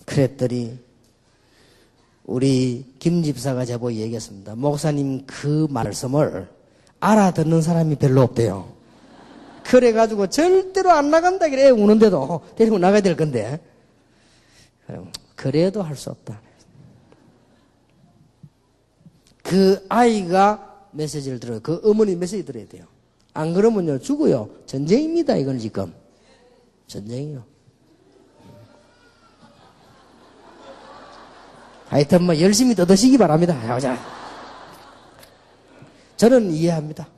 그랬더니 우리 김 집사가 제보에 얘기했습니다. 목사님 그 말씀을 알아듣는 사람이 별로 없대요. 그래가지고 절대로 안 나간다 그래. 우는데도 데리고 나가야 될 건데 그래도 할 수 없다. 그 아이가 메시지를 들어요. 그 어머니 메시지 들어야 돼요. 안 그러면요 죽어요. 전쟁입니다. 이건 지금 전쟁이요. 하여튼 뭐 열심히 떠드시기 바랍니다. 자, 저는 이해합니다.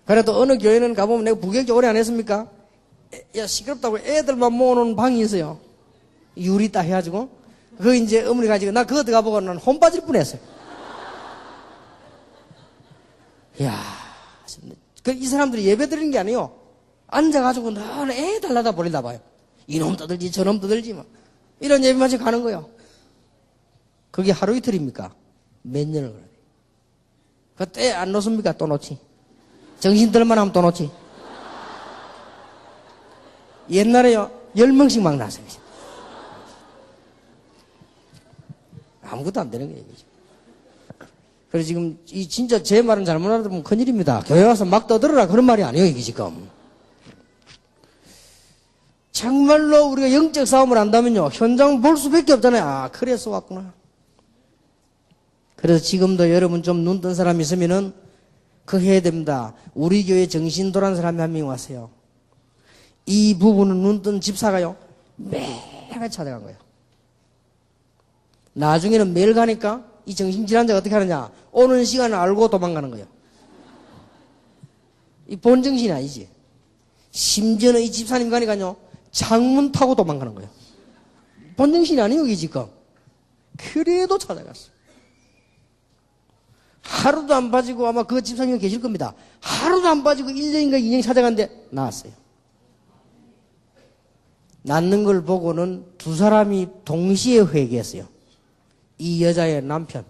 그래도 어느 교회는 가보면 내가 부교육자 오래 안 했습니까? 야, 시끄럽다고 애들만 모아놓은 방이 있어요. 유리 딱 해가지고. 그거 이제 어머니 가지고, 나 그거 들어가보고 난 혼 빠질 뻔 했어요. 이야, 이 사람들이 예배 드리는 게 아니에요. 앉아가지고 늘 애 달라다 버린다 봐요. 이놈 떠들지, 저놈 떠들지, 뭐. 이런 예배만 지금 가는 거예요. 그게 하루 이틀입니까? 몇 년을 그래요. 그 때 안 놓습니까? 또 놓지. 정신 들만 하면 또 놓지. 옛날에요, 10명씩 막 나왔어요. 아무것도 안 되는 거예요. 그래서 지금, 진짜 제 말은 잘못 알아들으면 큰일입니다. 교회 와서 막 떠들어라. 그런 말이 아니에요, 이게 지금. 정말로 우리가 영적 싸움을 한다면요, 현장 볼 수밖에 없잖아요. 아, 그래서 왔구나. 그래서 지금도 여러분 좀 눈 뜬 사람이 있으면은, 그거 해야 됩니다. 우리 교회 정신 돌아온 사람이 한 명 왔어요. 이 부분은 눈 뜬 집사가요, 매일 찾아간 거예요. 나중에는 매일 가니까 이 정신질환자가 어떻게 하느냐, 오는 시간을 알고 도망가는 거예요. 이 본정신이 아니지. 심지어는 이 집사님 가니까요, 창문 타고 도망가는 거예요. 본정신이 아니에요, 이게 지금. 그래도 찾아갔어. 하루도 안 빠지고, 아마 그 집사님이 계실 겁니다. 하루도 안 빠지고 1년인가 2년 찾아갔는데 나왔어요. 낳는 걸 보고는 두 사람이 동시에 회개했어요. 이 여자의 남편.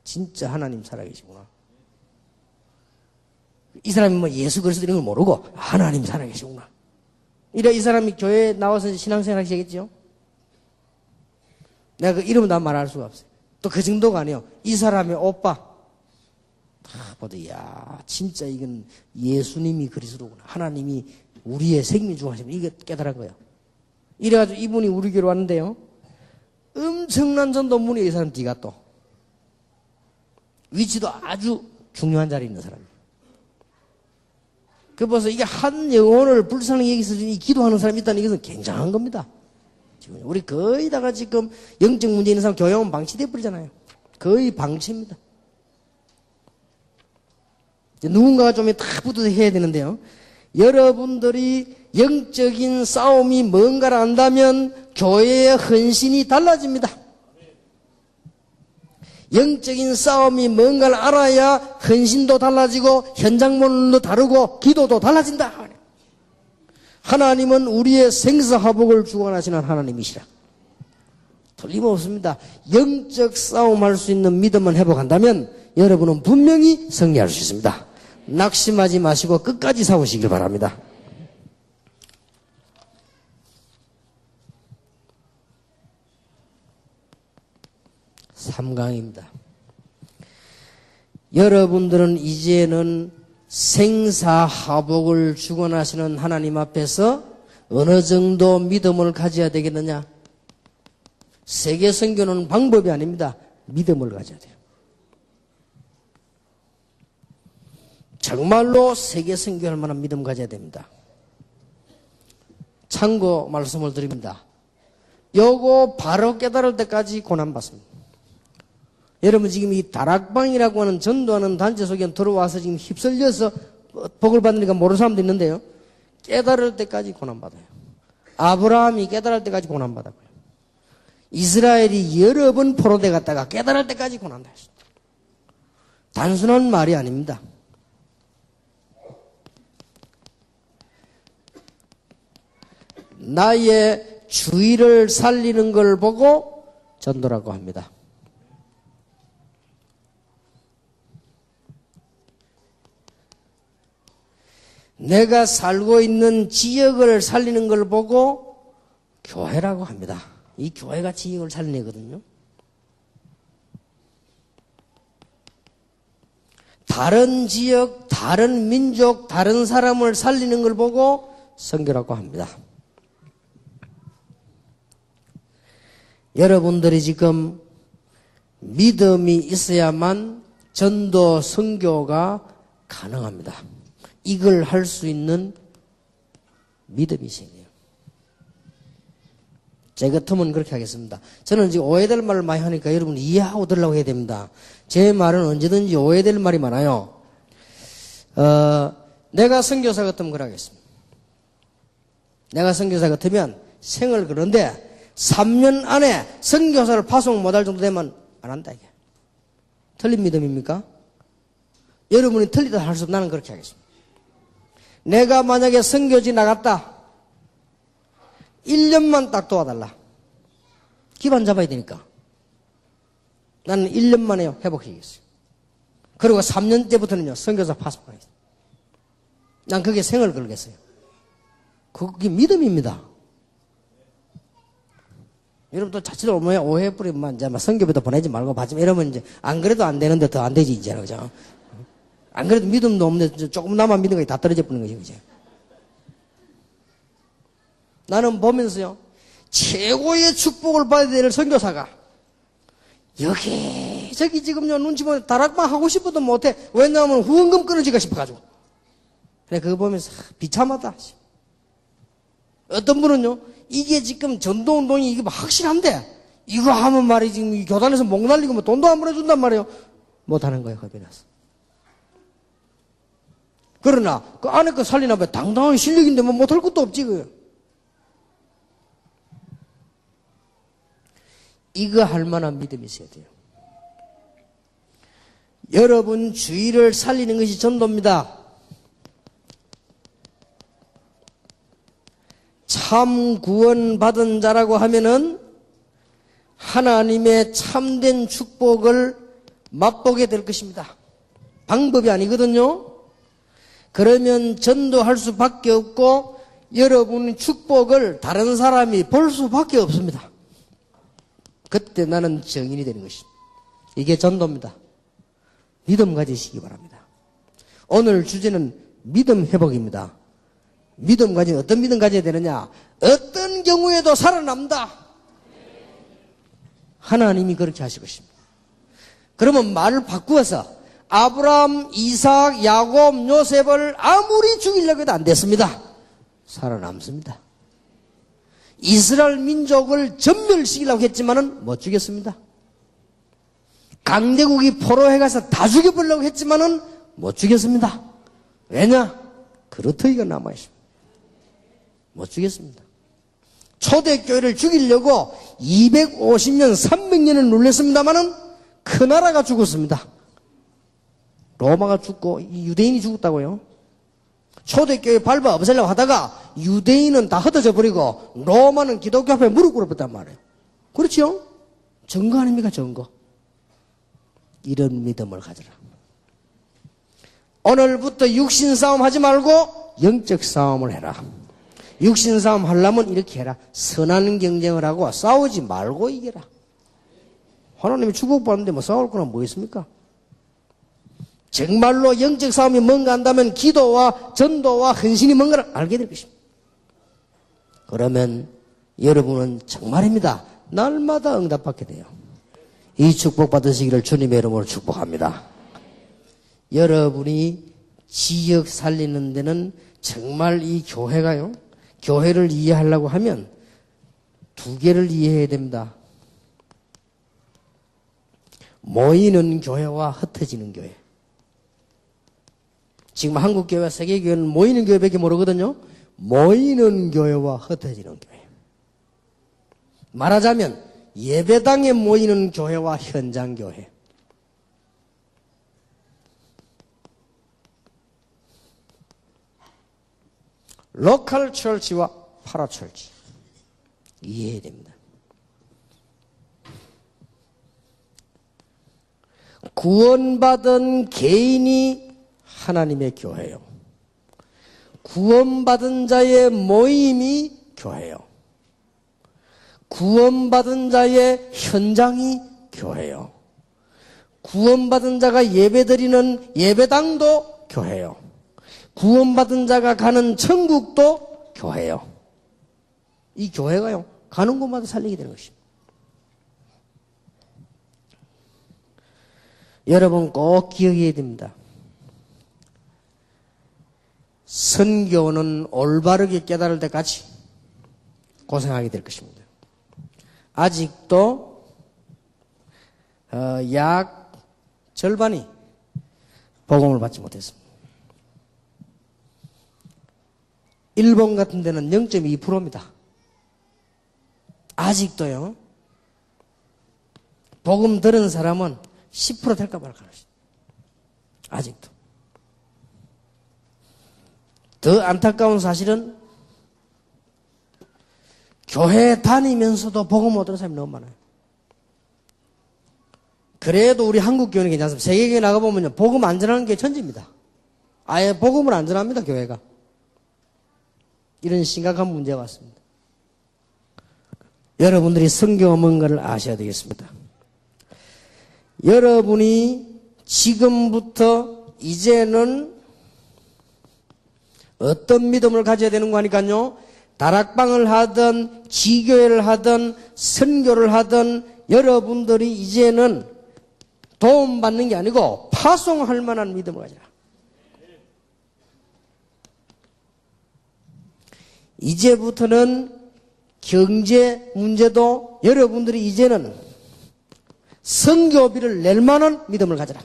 진짜 하나님 살아계시구나. 이 사람이 뭐 예수 그리스도 이런 걸 모르고 하나님 살아계시구나. 이래 이 사람이 교회에 나와서 신앙생활 하시겠죠? 내가 그 이름은 다 말할 수가 없어요. 또 그 정도가 아니에요. 이 사람의 오빠. 다 보다, 이야, 진짜 이건 예수님이 그리스도구나. 하나님이 우리의 생명 중 하시면 이게 깨달은 거예요. 이래가지고 이분이 우리 교회로 왔는데요, 엄청난 전도문이 이 사람 뒤가 또. 위치도 아주 중요한 자리에 있는 사람이에요. 그 벌써 이게 한 영혼을 불쌍히 여기서 기도하는 사람이 있다는 것은 굉장한 겁니다. 지금 우리 거의 다가 지금 영적 문제 있는 사람 교회 오면 방치돼 버리잖아요. 거의 방치입니다. 누군가가 좀 다 붙어서 해야 되는데요. 여러분들이 영적인 싸움이 뭔가를 안다면 교회의 헌신이 달라집니다. 영적인 싸움이 뭔가를 알아야 헌신도 달라지고 현장문도 다르고 기도도 달라진다. 하나님은 우리의 생사화복을 주관하시는 하나님이시라. 틀림없습니다. 영적 싸움할 수 있는 믿음을 회복한다면 여러분은 분명히 승리할 수 있습니다. 낙심하지 마시고 끝까지 싸우시길 바랍니다. 삼강입니다. 여러분들은 이제는 생사화복을 주관하시는 하나님 앞에서 어느 정도 믿음을 가져야 되겠느냐? 세계 선교는 방법이 아닙니다. 믿음을 가져야 돼요. 정말로 세계 선교할 만한 믿음 가져야 됩니다. 참고 말씀을 드립니다. 요거 바로 깨달을 때까지 고난받습니다. 여러분 지금 이 다락방이라고 하는 전도하는 단체 속에 들어와서 지금 휩쓸려서 복을 받으니까 모르는 사람도 있는데요. 깨달을 때까지 고난받아요. 아브라함이 깨달을 때까지 고난받았고요. 이스라엘이 여러 번 포로돼 갔다가 깨달을 때까지 고난받았어요. 단순한 말이 아닙니다. 나의 주의를 살리는 걸 보고 전도라고 합니다. 내가 살고 있는 지역을 살리는 걸 보고 교회라고 합니다. 이 교회가 지역을 살리거든요. 다른 지역, 다른 민족, 다른 사람을 살리는 걸 보고 선교라고 합니다. 여러분들이 지금 믿음이 있어야만 전도 선교가 가능합니다. 이걸 할 수 있는 믿음이 생겨요. 제 같으면 그렇게 하겠습니다. 저는 지금 오해될 말을 많이 하니까 여러분 이해하고 들으려고 해야 됩니다. 제 말은 언제든지 오해될 말이 많아요. 내가 선교사 같으면 그러겠습니다. 내가 선교사 같으면 생을 그런데 3년 안에 선교사를 파송 못할 정도 되면 안 한다 이게. 틀린 믿음입니까? 여러분이 틀리다 할 수 없는 나는 그렇게 하겠습니다. 내가 만약에 선교지 나갔다. 1년만 딱 도와달라. 기반 잡아야 되니까. 나는 1년 만에 회복하겠어요. 그리고 3년째부터는요, 선교사 파송하겠어요. 난 그게 생을 걸겠어요. 그게 믿음입니다. 여러분도 자칫 오해해버리면 이제 선교부터 보내지 말고 받지마 이러면 이제 안 그래도 안 되는데 더 안 되지, 이제. 그죠? 안 그래도 믿음도 없는데 조금나마 믿는 게 다 떨어져 버리는 거죠, 이제. 나는 보면서요, 최고의 축복을 받아야 될 선교사가 여기 지금요 눈치 보면 다락방 하고 싶어도 못해. 왜냐하면 후원금 끊어지가 싶어가지고. 그래 그거 보면서 비참하다. 어떤 분은요, 이게 지금 전도운동이 이게 확실한데 이거 하면 말이지 교단에서 목 날리고 뭐 돈도 안 보내준단 말이에요. 못하는 거예요. 겁이 나서. 그러나 그 안에 거 살리나 봐. 당당한 실력인데 뭐 못할 것도 없지 그요. 이거 할 만한 믿음이 있어야 돼요. 여러분 주의를 살리는 것이 전도입니다. 참 구원받은 자라고 하면은 하나님의 참된 축복을 맛보게 될 것입니다. 방법이 아니거든요. 그러면 전도할 수밖에 없고 여러분의 축복을 다른 사람이 볼 수밖에 없습니다. 그때 나는 증인이 되는 것입니다. 이게 전도입니다. 믿음 가지시기 바랍니다. 오늘 주제는 믿음 회복입니다. 믿음 가지면 어떤 믿음 가져야 되느냐? 어떤 경우에도 살아남다. 하나님이 그렇게 하실 것입니다. 그러면 말을 바꾸어서 아브라함, 이삭, 야곱, 요셉을 아무리 죽이려고 해도 안 됐습니다. 살아남습니다. 이스라엘 민족을 전멸시키려고 했지만은 못 죽였습니다. 강대국이 포로해 가서 다 죽여보려고 했지만은 못 죽였습니다. 왜냐? 그루터기가 남아있습니다. 못 죽였습니다. 초대교회를 죽이려고 250년, 300년을 눌렸습니다만은 그 나라가 죽었습니다. 로마가 죽고 유대인이 죽었다고요. 초대교회 밟아 없애려고 하다가 유대인은 다 흩어져 버리고 로마는 기독교 앞에 무릎 꿇었단 말이에요. 그렇죠? 증거 아닙니까? 증거. 이런 믿음을 가져라. 오늘부터 육신 싸움 하지 말고 영적 싸움을 해라. 육신 싸움 하려면 이렇게 해라. 선한 경쟁을 하고 싸우지 말고 이겨라. 하나님이 축복받는데 뭐 싸울 거나 뭐 있습니까? 정말로 영적 싸움이 뭔가 한다면 기도와 전도와 헌신이 뭔가를 알게 될 것입니다. 그러면 여러분은 정말입니다. 날마다 응답받게 돼요. 이 축복 받으시기를 주님의 이름으로 축복합니다. 여러분이 지역 살리는 데는 정말 이 교회가요, 교회를 이해하려고 하면 두 개를 이해해야 됩니다. 모이는 교회와 흩어지는 교회. 지금 한국교회와 세계교회는 모이는 교회밖에 모르거든요. 모이는 교회와 흩어지는 교회. 말하자면 예배당에 모이는 교회와 현장교회. 로컬 철치와 파라철치. 이해해야 됩니다. 구원받은 개인이 하나님의 교회요. 구원받은 자의 모임이 교회요. 구원받은 자의 현장이 교회요. 구원받은 자가 예배드리는 예배당도 교회요. 구원받은 자가 가는 천국도 교회요. 이 교회가요, 가는 곳마다 살리게 되는 것입니다. 여러분 꼭 기억해야 됩니다. 선교는 올바르게 깨달을 때까지 고생하게 될 것입니다. 아직도 약 절반이 복음을 받지 못했습니다. 일본 같은 데는 0.2%입니다. 아직도요. 복음 들은 사람은 10% 될까 말까. 아직도. 더 안타까운 사실은 교회 다니면서도 복음 못 들은 사람이 너무 많아요. 그래도 우리 한국 교회는 괜찮습니다. 세계교회 나가보면요. 복음 안 전하는 게 천지입니다. 아예 복음을 안 전합니다. 교회가. 이런 심각한 문제가 왔습니다. 여러분들이 성경은 뭔가를 아셔야 되겠습니다. 여러분이 지금부터 이제는 어떤 믿음을 가져야 되는 거 하니까요. 다락방을 하든 지교회를 하든 선교를 하든 여러분들이 이제는 도움받는 게 아니고 파송할 만한 믿음을 가지라. 이제부터는 경제 문제도 여러분들이 이제는 선교비를 낼 만한 믿음을 가져라.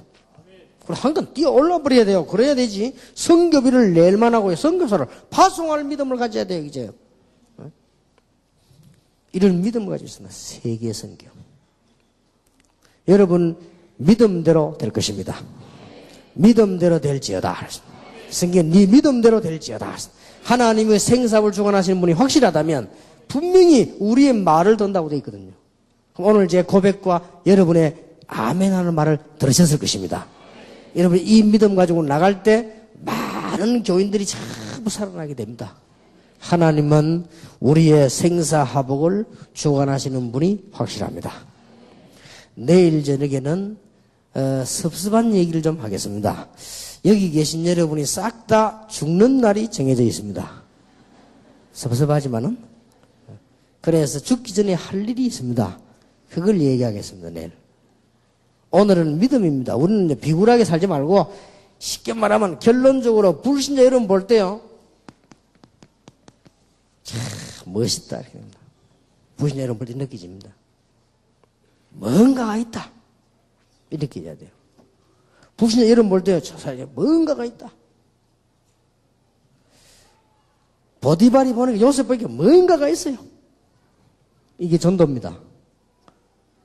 그럼 한건 뛰어 올라 버려야 돼요. 그래야 되지. 선교비를 낼 만하고요. 선교사를 파송할 믿음을 가져야 돼요. 이제 이런 믿음을 가지고 있습니다. 세계 선교. 여러분 믿음대로 될 것입니다. 믿음대로 될지어다. 성경 네 믿음대로 될지어다. 하나님의 생사를 주관하시는 분이 확실하다면 분명히 우리의 말을 든다고 되어 있거든요. 오늘 제 고백과 여러분의 아멘 하는 말을 들으셨을 것입니다. 여러분 이 믿음 가지고 나갈 때 많은 교인들이 전부 살아나게 됩니다. 하나님은 우리의 생사화복을 주관하시는 분이 확실합니다. 내일 저녁에는 섭섭한 얘기를 좀 하겠습니다. 여기 계신 여러분이 싹 다 죽는 날이 정해져 있습니다. 섭섭하지만은 그래서 죽기 전에 할 일이 있습니다. 그걸 얘기하겠습니다. 내일. 오늘은 믿음입니다. 우리는 이제 비굴하게 살지 말고 쉽게 말하면 결론적으로 불신자 여러분 볼 때요. 참 멋있다. 불신자 여러분 볼 때 느끼집니다. 뭔가가 있다. 이렇게 해야 돼요. 불신자 여러분 볼 때요. 저 사람이 뭔가가 있다. 보디발이 보는 게 요셉 보니까 뭔가가 있어요. 이게 전도입니다.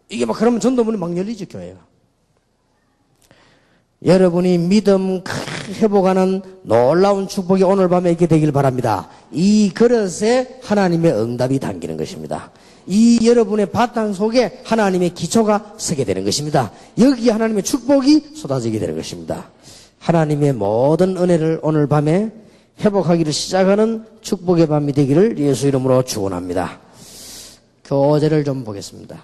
이게 막 그러면 전도문이 막 열리죠, 교회가. 여러분이 믿음 회복하는 놀라운 축복이 오늘 밤에 있게 되길 바랍니다. 이 그릇에 하나님의 응답이 담기는 것입니다. 이 여러분의 바탕 속에 하나님의 기초가 서게 되는 것입니다. 여기에 하나님의 축복이 쏟아지게 되는 것입니다. 하나님의 모든 은혜를 오늘 밤에 회복하기를 시작하는 축복의 밤이 되기를 예수 이름으로 축원합니다. 교제를 좀 보겠습니다.